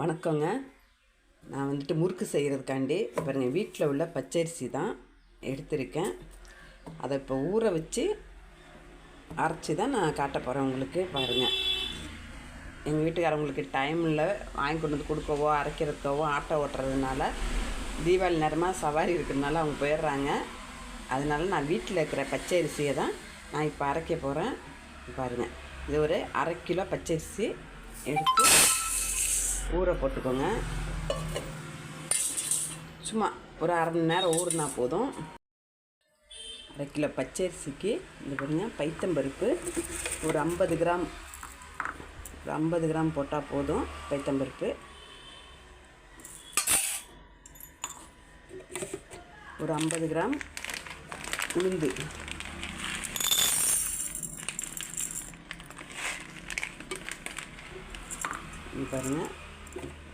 வணக்கங்க. நான் வந்துட்டு முறுக்கு செய்கிறதுக்காண்டி பாருங்கள், வீட்டில் உள்ள பச்சரிசி தான் எடுத்திருக்கேன். அதை இப்போ ஊற வச்சு அரைச்சி தான் நான் காட்ட போகிறேன் உங்களுக்கு. பாருங்கள், எங்கள் வீட்டுக்காரவங்களுக்கு டைம் இல்லை, வாங்கி கொண்டு வந்து கொடுக்கவோ அரைக்கிறதுக்கவோ ஆட்டோ ஓட்டுறதுனால தீபாவளி நேரமாக சவாரி இருக்கிறதுனால அவங்க போயிடுறாங்க. அதனால நான் வீட்டில் இருக்கிற பச்சரிசியை தான் நான் இப்போ அரைக்க போகிறேன். பாருங்கள், இது ஒரு 1/2 கிலோ பச்சரிசி எடுத்து ஊற போட்டுக்கோங்க. சும்மா ஒரு 1/2 மணி நேரம் ஊறினா போதும். 1/2 கிலோ பச்சரிசிக்கு இது பாருங்க, பைத்தம்பருப்பு ஒரு 50 கிராம், ஒரு 50 கிராம் போட்டால் போதும். பைத்தம்பருப்பு ஒரு 50 கிராம், உளுந்து பாருங்கள்,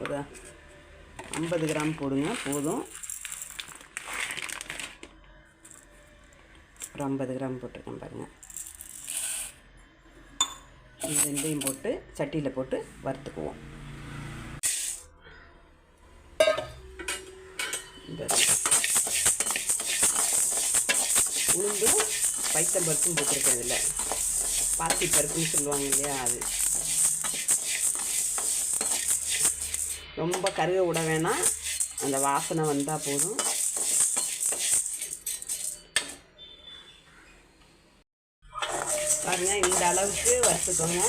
ஒரு 50 கிராம் போடுங்க போதும். ஒரு 50 கிராம் போட்டிருக்கேன் பாருங்கள். இது ரெண்டையும் போட்டு சட்டியில் போட்டு வறுத்துக்குவோம். உளுந்தும் பைத்தம்பருப்பும் போட்டிருக்கேன். இதில் பாசி பருப்புன்னு சொல்லுவாங்க இல்லையா, அது ரொம்ப கருக விட வேணாம், அந்த வாசனை வந்தால் போதும். பாருங்கள், இந்த அளவுக்கு வறுத்துக்கோங்க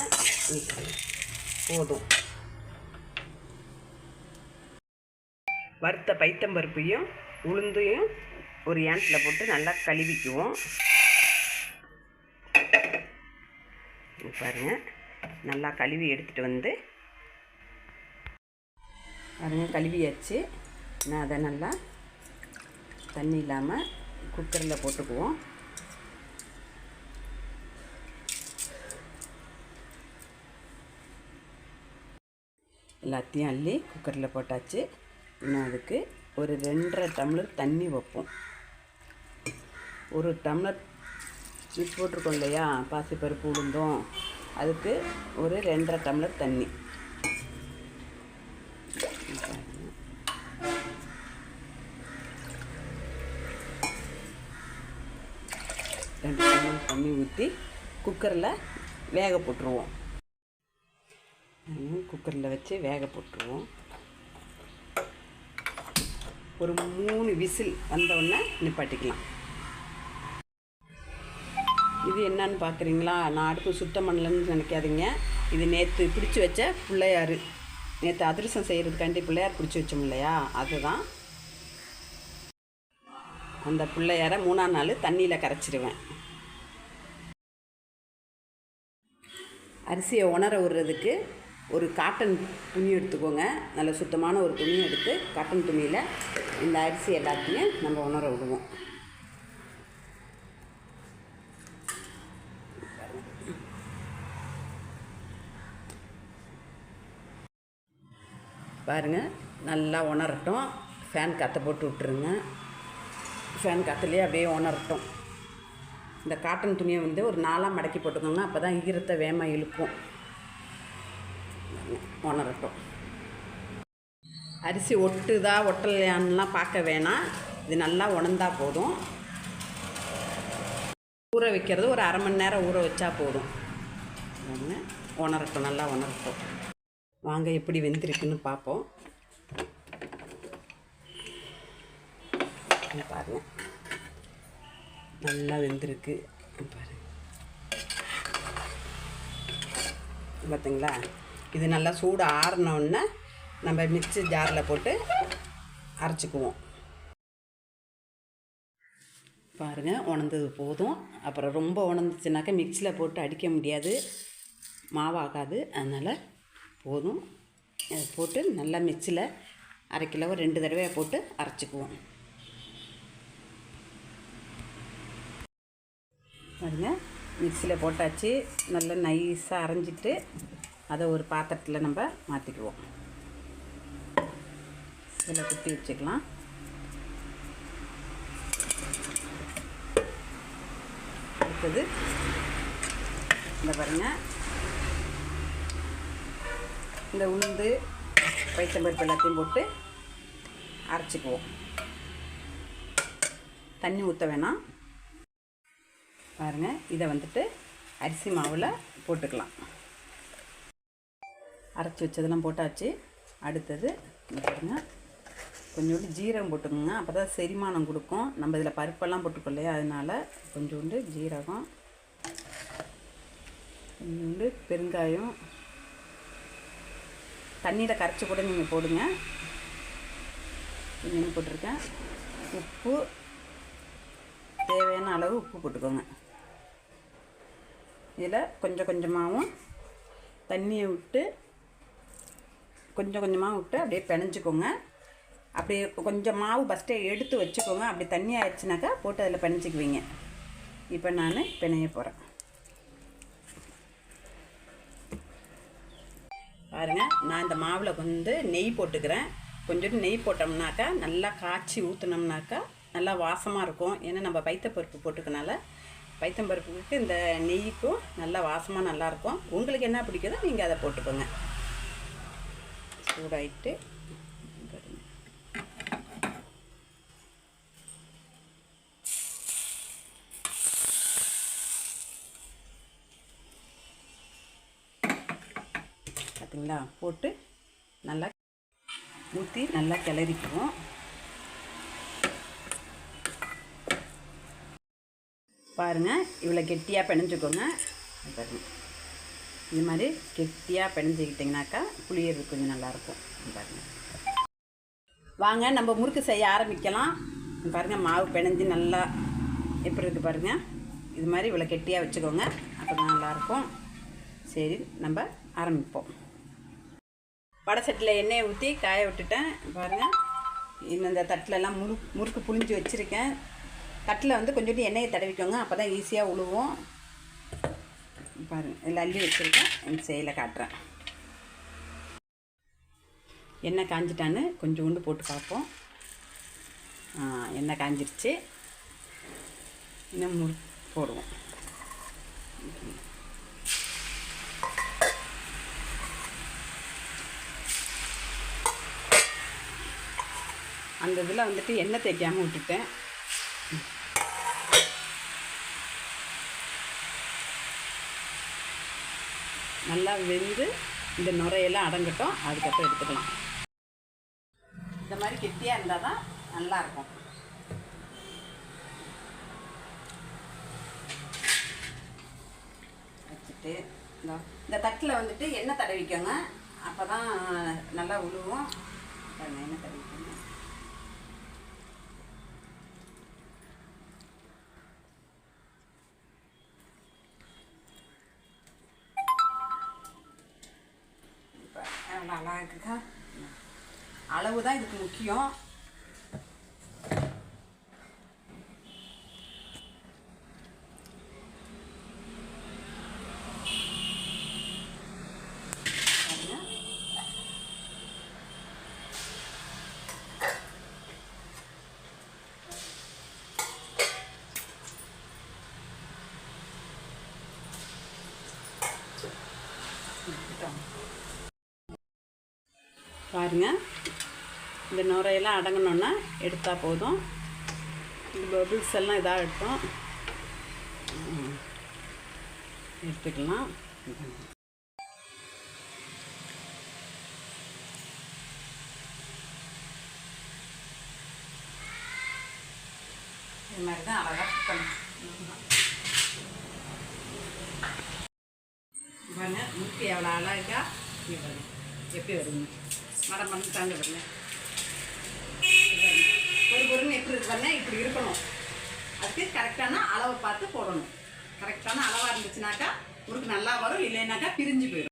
போதும். வறுத்த பைத்தம்பருப்பையும் உளுந்தையும் ஒரு ஏன்ட்டில் போட்டு நல்லா கழுவிக்குவோம். பாருங்கள், நல்லா கழுவி எடுத்துகிட்டு வந்து பாருங்கள், கழுவியாச்சு. நான் அதை நல்லா தண்ணி இல்லாமல் குக்கரில் போட்டுக்குவோம். எல்லாத்தையும் அள்ளி குக்கரில் போட்டாச்சு. இன்னும் அதுக்கு ஒரு 2.5 டம்ளர் தண்ணி வைப்போம். ஒரு டம்ளர் போட்டிருக்கோம் இல்லையா பாசிப்பருப்பு உளுந்தும், அதுக்கு ஒரு 2.5 டம்ளர் தண்ணி. 2 டம்ளர் தண்ணி ஊற்றி குக்கரில் வேக போட்டுருவோம். குக்கரில் வச்சு வேக போட்டுருவோம். ஒரு 3 விசில் வந்தவுடனே நிப்பாட்டிக்கலாம். இது என்னன்னு பார்க்குறீங்களா? நான் அடுப்பு சுத்தம் பண்ணலன்னு நினைக்காதீங்க. இது நேற்று பிடிச்சி வச்ச பிள்ளையார், நேற்று அதிரசம் செய்கிறதுக்காண்டி பிள்ளையார் பிடிச்சி வச்சோம் இல்லையா, அதுதான். அந்த பிள்ளையாரை 3ஆம் நாள் தண்ணியில் கரைச்சிடுவேன். அரிசியை உணர விடுறதுக்கு ஒரு காட்டன் துணி எடுத்துக்கோங்க. நல்ல சுத்தமான ஒரு துணி எடுத்து காட்டன் துணியில் இந்த அரிசி எல்லாத்தையும் நம்ம உணர விடுவோம். பாருங்கள், நல்லா உணரட்டும். ஃபேன் காற்றை போட்டு விட்டுருங்க. ஃபேன் காற்றுலேயே அப்படியே உணரட்டும். இந்த காட்டன் துணியை வந்து ஒரு 4ஆக மடக்கி போட்டுக்கோங்க, அப்போ தான் ஈரத்தை வேகமாக இழுக்கும். உணரட்டும். அரிசி ஒட்டுதா ஒட்டலையான்லாம் பார்க்க வேணாம், இது நல்லா உணர்ந்தா போதும். ஊற வைக்கிறது ஒரு 1/2 மணி நேரம் ஊற வச்சா போதும். உணரட்டும், நல்லா உணரட்டும். வாங்க எப்படி வெந்திருக்குன்னு பார்ப்போம். பாருங்கள், நல்லா வெந்திருக்கு பாருங்கள். பார்த்தீங்களா? இது நல்லா சூடு ஆறினோடனே நம்ம மிக்ஸி ஜாரில் போட்டு அரைச்சிக்குவோம். பாருங்கள், உணர்ந்தது போதும். அப்புறம் ரொம்ப உணர்ந்துச்சுனாக்கா மிக்ஸியில் போட்டு அடிக்க முடியாது, மாவாகாது. அதனால் போதும். அதை போட்டு நல்லா மிக்ஸியில் 1/2 கிலோவை 2 தடவையாக போட்டு அரைச்சிக்குவோம். பாருங்கள், மிக்ஸியில் போட்டாச்சு. நல்லா நைஸாக அரைஞ்சிட்டு அதை ஒரு பாத்திரத்தில் நம்ம மாற்றிக்குவோம். இதில் குத்தி வச்சுக்கலாம். அடுத்தது இந்த பாருங்கள், இந்த உளுந்து பைத்தம்பருப்பு எல்லாத்தையும் போட்டு அரைச்சிக்குவோம். தண்ணி ஊற்ற வேணாம். பாருங்கள், இதை வந்துட்டு அரிசி மாவில் போட்டுக்கலாம். அரைச்சி வச்சதெல்லாம் போட்டாச்சு. அடுத்தது பாருங்கள், கொஞ்சோண்டு ஜீரகம் போட்டுக்கோங்க. அப்போ தான் செரிமானம் கொடுக்கும். நம்ம இதில் பருப்பெல்லாம் போட்டுக்கொள்ளையா, அதனால் கொஞ்சோண்டு ஜீரகம், கொஞ்சோண்டு பெருங்காயம், தண்ணியில் கரைச்சி கூட நீங்கள் போடுங்க. கொஞ்சம் போட்டிருக்கேன். உப்பு, தேவையான அளவு உப்பு போட்டுக்கோங்க. இதில் கொஞ்சம் கொஞ்சமாகவும் தண்ணியை விட்டு கொஞ்சம் கொஞ்சமாக விட்டு அப்படியே பிணைஞ்சிக்கோங்க. அப்படியே கொஞ்சம் மாவு ஃபஸ்ட்டே எடுத்து வச்சுக்கோங்க. அப்படி தண்ணி ஆயிடுச்சுனாக்கா போட்டு அதில் பிணைஞ்சிக்குவீங்க. இப்போ நான் பிணைய போகிறேன். பாருங்கள், நான் இந்த மாவில் வந்து நெய் போட்டுக்கிறேன். கொஞ்சோண்டு நெய் போட்டோம்னாக்கா நல்லா காய்ச்சி ஊற்றினோம்னாக்கா நல்லா வாசமாக இருக்கும். ஏன்னா நம்ம பைத்தம்பருப்பு போட்டுக்கனால பைத்தம்பருப்புக்கு இந்த நெய்க்கும் நல்லா வாசமாக நல்லாயிருக்கும். உங்களுக்கு என்ன பிடிக்குதோ நீங்கள் அதை போட்டுக்கோங்க. சூடாயிட்டு பார்த்தீங்களா, போட்டு நல்லா ஊற்றி நல்லா கிளறிக்குவோம். பாருங்கள், இவ்வளோ கெட்டியாக பிணைஞ்சிக்கோங்க. பாருங்கள், இது மாதிரி கெட்டியாக பிணைஞ்சிக்கிட்டிங்கனாக்கா புளியறது கொஞ்சம் நல்லாயிருக்கும். பாருங்கள், வாங்க நம்ம முறுக்கு செய்ய ஆரம்பிக்கலாம். பாருங்கள், மாவு பிணைஞ்சி நல்லா எப்படி இருக்குது பாருங்கள். இது மாதிரி இவ்வளோ கெட்டியாக வச்சுக்கோங்க, அப்போ தான் நல்லாயிருக்கும். சரி, நம்ம ஆரம்பிப்போம். வடை சட்டியில் எண்ணெயை ஊற்றி காய விட்டுட்டேன். பாருங்கள், இந்த தட்டிலெல்லாம் முறுக்கு புளிஞ்சு வச்சுருக்கேன். தட்டில் வந்து கொஞ்சோண்டு எண்ணெயை தடவிக்கோங்க, அப்போ தான் ஈஸியாக உழுவும். பாருங்கள், இதில் அள்ளி வச்சுருக்கேன். என் செயலை காட்டுறேன். எண்ணெய் காஞ்சிட்டான்னு கொஞ்சோண்டு போட்டு பார்ப்போம். எண்ணெய் காஞ்சிருச்சு. இன்னும் முறுக்கு போடுவோம். அந்த இதில் வந்துட்டு எண்ணெய் தேய்க்காமல் விட்டுட்டேன். நல்லா வெந்து இந்த நுரையெல்லாம் அடங்கட்டும், அதுக்கப்புறம் எடுத்துக்கலாம். இந்த மாதிரி கெட்டியாக இருந்தால் தான் நல்லாயிருக்கும். வச்சுட்டு இந்த தட்டில் வந்துட்டு எண்ணெய் தடவிக்கோங்க, அப்போ தான் நல்லா உழுவும். எண்ணெய் தடவிக்கோங்க. நல்லா இருக்குக்கா. அளவு தான் இதுக்கு முக்கியம். பாருங்கள், இந்த நுரையெல்லாம் அடங்கணுன்னா எடுத்தால் போதும். இந்த பபிள்ஸ் எல்லாம் இதாகட்டும், எடுத்துக்கலாம். இது மாதிரி தான் அழகாக சுத்தணும். பாருங்க, முறுக்கு எவ்வளோ அழகா எப்படி வருங்க, மரம் பண்ணிட்டாங்க. வரல ஒரு பொருள் எப்படி இருக்கு பாருங்க, இப்படி இருக்கணும். அதுக்கு கரெக்டான அளவை பார்த்து போடணும். கரெக்டான அளவாக இருந்துச்சுனாக்கா முறுக்கு நல்லா வரும், இல்லைன்னாக்கா பிரிஞ்சு போயிடும்.